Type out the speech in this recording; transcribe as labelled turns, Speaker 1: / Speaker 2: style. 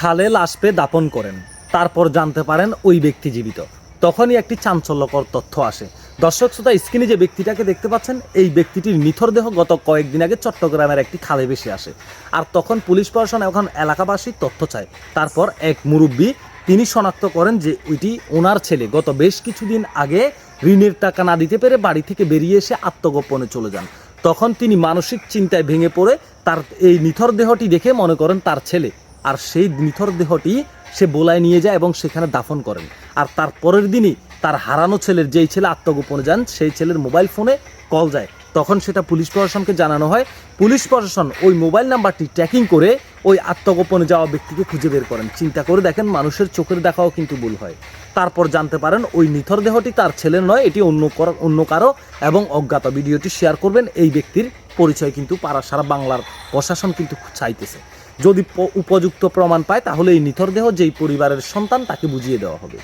Speaker 1: খালে লাশ পেয়ে দাফন করেন, তারপর জানতে পারেন ওই ব্যক্তি জীবিত। তখনই একটি চাঞ্চল্যকর তথ্য আসে। দর্শক শ্রোতা, স্ক্রিনে যে ব্যক্তিটাকে দেখতে পাচ্ছেন, এই ব্যক্তিটির নিথর দেহ গত কয়েকদিন আগে চট্টগ্রামের একটি খালে ভেসে আসে। আর তখন পুলিশ প্রশাসন এখন এলাকাবাসী তথ্য চায়। তারপর এক মুরব্বী তিনি শনাক্ত করেন যে ওইটি ওনার ছেলে গত বেশ কিছুদিন আগে ঋণের টাকা না দিতে পেরে বাড়ি থেকে বেরিয়ে এসে আত্মগোপনে চলে যান। তখন তিনি মানসিক চিন্তায় ভেঙে পড়ে তার এই নিথর দেহটি দেখে মনে করেন তার ছেলে, আর সেই নিথর দেহটি সে বোলায় নিয়ে যায় এবং সেখানে দাফন করেন। আর তার পরের দিনই তার হারানো ছেলের, যেই ছেলে আত্মগোপনে যান, সেই ছেলের মোবাইল ফোনে কল যায়। তখন সেটা পুলিশ প্রশাসনকে জানানো হয়। পুলিশ প্রশাসন ওই মোবাইল নাম্বারটি ট্র্যাকিং করে ওই আত্মগোপনে যাওয়া ব্যক্তিকে খুঁজে বের করেন। চিন্তা করে দেখেন, মানুষের চোখের দেখাও কিন্তু ভুল হয়। তারপর জানতে পারেন ওই নিথর দেহটি তার ছেলের নয়, এটি অন্য কারো এবং অজ্ঞাত। ভিডিওটি শেয়ার করবেন। এই ব্যক্তির পরিচয় কিন্তু সারা বাংলার প্রশাসন কিন্তু চাইতেছে। যদি উপযুক্ত প্রমাণ পায় তাহলে এই নিথর দেহ যেই পরিবারের সন্তান তাকে বুঝিয়ে দেওয়া হবে।